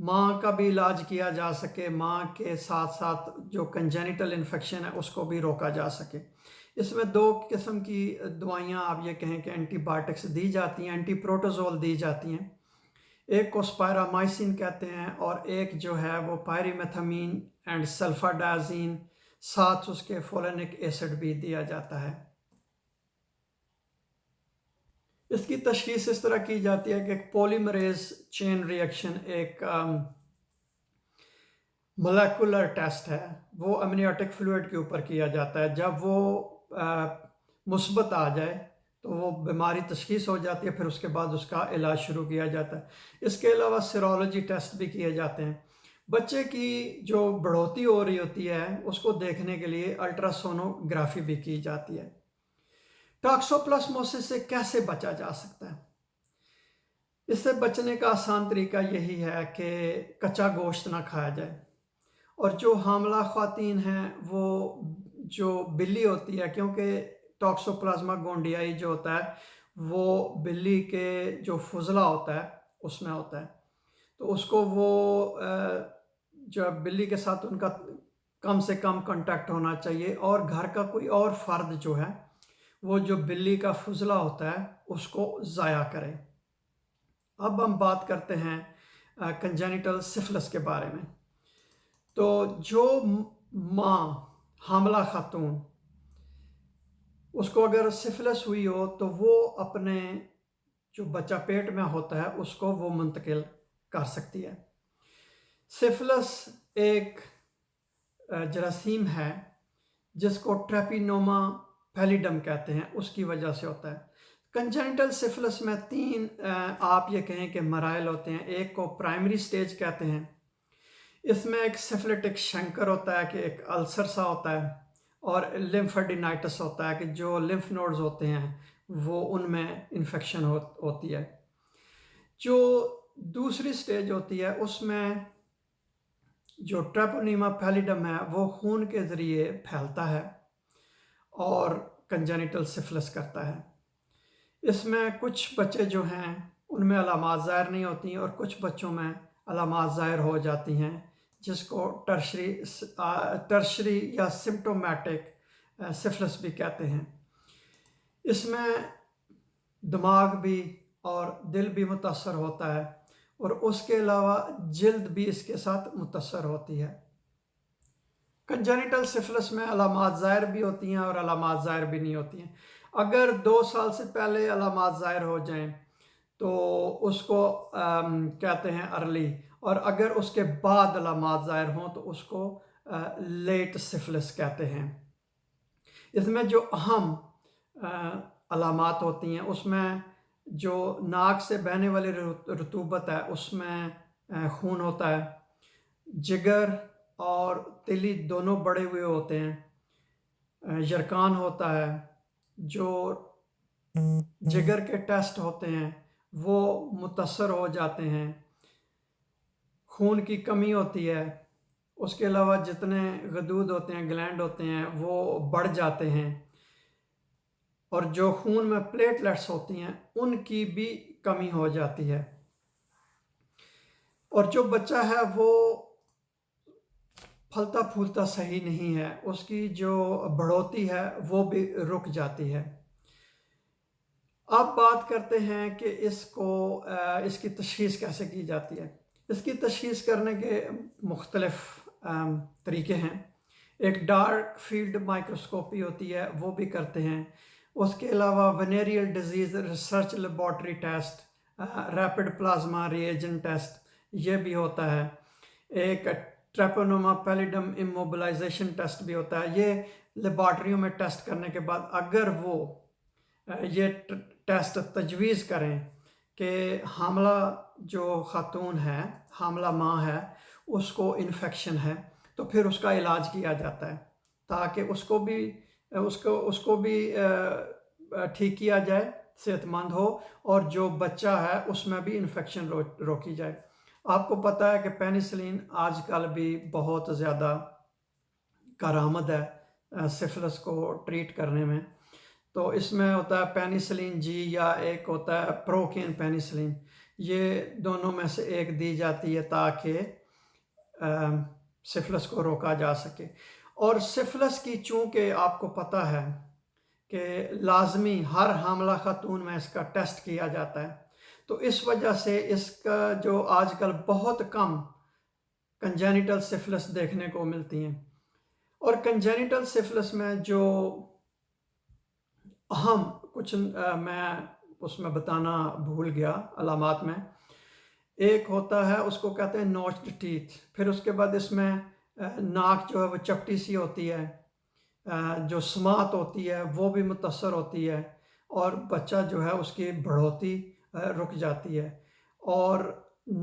ماں کا بھی علاج کیا جا سکے، ماں کے ساتھ ساتھ جو کنجینیٹل انفیکشن ہے اس کو بھی روکا جا سکے۔ اس میں 2 قسم کی دوائیاں آپ یہ کہیں کہ اینٹی بائیوٹکس دی جاتی ہیں، اینٹی پروٹوزول دی جاتی ہیں۔ ایک کو سپائرامائسین کہتے ہیں اور ایک جو ہے وہ پائریمیتھامین اینڈ سلفاڈازین، ساتھ اس کے فولینک ایسڈ بھی دیا جاتا ہے۔ اس کی تشخیص اس طرح کی جاتی ہے کہ ایک پولیمریز چین ریئیکشن ایک مولیکولر ٹیسٹ ہے، وہ امنیوٹک فلوئڈ کے اوپر کیا جاتا ہے۔ جب وہ مثبت آ جائے تو وہ بیماری تشخیص ہو جاتی ہے، پھر اس کے بعد اس کا علاج شروع کیا جاتا ہے۔ اس کے علاوہ سیرولوجی ٹیسٹ بھی کیے جاتے ہیں۔ بچے کی جو بڑھوتی ہو رہی ہوتی ہے اس کو دیکھنے کے لیے الٹراسونوگرافی بھی کی جاتی ہے۔ ٹاکسوپلاسموسس سے کیسے بچا جا سکتا ہے؟ اس سے بچنے کا آسان طریقہ یہی ہے کہ کچا گوشت نہ کھایا جائے، اور جو حاملہ خواتین ہیں وہ جو بلی ہوتی ہے، کیونکہ ٹاکسوپلازما گونڈیائی جو ہوتا ہے وہ بلی کے جو فضلہ ہوتا ہے اس میں ہوتا ہے، تو اس کو وہ جو بلی کے ساتھ ان کا کم سے کم کانٹیکٹ ہونا چاہیے، اور گھر کا کوئی اور فرد جو ہے وہ جو بلی کا فضلہ ہوتا ہے اس کو ضائع کرے۔ اب ہم بات کرتے ہیں کنجینیٹل سفلس کے بارے میں۔ تو جو ماں حاملہ خاتون اس کو اگر سفلس ہوئی ہو تو وہ اپنے جو بچہ پیٹ میں ہوتا ہے اس کو وہ منتقل کر سکتی ہے۔ سفلس ایک جراثیم ہے جس کو ٹریپینوما پیلیڈم کہتے ہیں، اس کی وجہ سے ہوتا ہے۔ کنجینیٹل سفلس میں 3 آپ یہ کہیں کہ مراحل ہوتے ہیں۔ ایک کو پرائمری سٹیج کہتے ہیں، اس میں ایک سفلٹک شنکر ہوتا ہے کہ ایک السر سا ہوتا ہے، اور لمفیڈینائٹس ہوتا ہے کہ جو لمف نوڈز ہوتے ہیں وہ ان میں انفیکشن ہوتی ہے۔ جو دوسری سٹیج ہوتی ہے اس میں جو ٹریپونیما پیلیڈم ہے وہ خون کے ذریعے پھیلتا ہے اور کنجینیٹل سفلس کرتا ہے۔ اس میں کچھ بچے جو ہیں ان میں علامات ظاہر نہیں ہوتی ہیں، اور کچھ بچوں میں علامات ظاہر ہو جاتی ہیں، جس کو ٹرشری یا سمپٹومیٹک سفلس بھی کہتے ہیں۔ اس میں دماغ بھی اور دل بھی متاثر ہوتا ہے، اور اس کے علاوہ جلد بھی اس کے ساتھ متاثر ہوتی ہے۔ کنجینیٹل سفلس میں علامات ظاہر بھی ہوتی ہیں اور علامات ظاہر بھی نہیں ہوتی ہیں۔ اگر 2 سال سے پہلے علامات ظاہر ہو جائیں تو اس کو کہتے ہیں ارلی، اور اگر اس کے بعد علامات ظاہر ہوں تو اس کو لیٹ سفلس کہتے ہیں۔ اس میں جو اہم علامات ہوتی ہیں اس میں جو ناک سے بہنے والی رطوبت ہے اس میں خون ہوتا ہے، جگر اور تلی دونوں بڑے ہوئے ہوتے ہیں، یرکان ہوتا ہے، جو جگر کے ٹیسٹ ہوتے ہیں وہ متاثر ہو جاتے ہیں، خون کی کمی ہوتی ہے، اس کے علاوہ جتنے غدود ہوتے ہیں، گلینڈ ہوتے ہیں وہ بڑھ جاتے ہیں، اور جو خون میں پلیٹلیٹس ہوتی ہیں ان کی بھی کمی ہو جاتی ہے، اور جو بچہ ہے وہ پھلتا پھولتا صحیح نہیں ہے، اس کی جو بڑھوتی ہے وہ بھی رک جاتی ہے۔ اب بات کرتے ہیں کہ اس کی تشخیص کیسے کی جاتی ہے۔ اس کی تشخیص کرنے کے مختلف طریقے ہیں۔ ایک ڈارک فیلڈ مائکروسکوپی ہوتی ہے، وہ بھی کرتے ہیں۔ اس کے علاوہ venereal disease research laboratory test, rapid plasma reagent test, یہ بھی ہوتا ہے۔ ایک ٹریپونوما پیلیڈم اموبلائزیشن ٹیسٹ بھی ہوتا ہے۔ یہ لیبارٹریوں میں ٹیسٹ کرنے کے بعد اگر وہ یہ ٹیسٹ تجویز کریں کہ حاملہ جو خاتون ہے، حاملہ ماں ہے، اس کو انفیکشن ہے، تو پھر اس کا علاج کیا جاتا ہے تاکہ اس کو بھی ٹھیک کیا جائے، صحت مند ہو، اور جو بچہ ہے اس میں بھی انفیکشن روکی جائے۔ آپ کو پتہ ہے کہ پینیسلین آج کل بھی بہت زیادہ کارآمد ہے سفلس کو ٹریٹ کرنے میں۔ تو اس میں ہوتا ہے پینیسلین جی، یا ایک ہوتا ہے پروکین پینیسلین، یہ دونوں میں سے ایک دی جاتی ہے تاکہ سفلس کو روکا جا سکے۔ اور سفلس کی چونکہ آپ کو پتہ ہے کہ لازمی ہر حاملہ خاتون میں اس کا ٹیسٹ کیا جاتا ہے، تو اس وجہ سے اس کا جو آج کل بہت کم کنجینیٹل سفلس دیکھنے کو ملتی ہیں۔ اور کنجینیٹل سفلس میں جو اہم کچھ میں اس میں بتانا بھول گیا علامات میں، ایک ہوتا ہے اس کو کہتے ہیں نوچڈ ٹیتھ، پھر اس کے بعد اس میں ناک جو ہے وہ چپٹی سی ہوتی ہے، جو سماعت ہوتی ہے وہ بھی متاثر ہوتی ہے، اور بچہ جو ہے اس کی بڑھوتی رک جاتی ہے، اور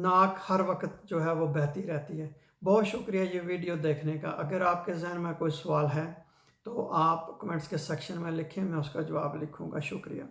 ناک ہر وقت جو ہے وہ بہتی رہتی ہے۔ بہت شکریہ یہ ویڈیو دیکھنے کا۔ اگر آپ کے ذہن میں کوئی سوال ہے تو آپ کمنٹس کے سیکشن میں لکھیں، میں اس کا جواب لکھوں گا۔ شکریہ۔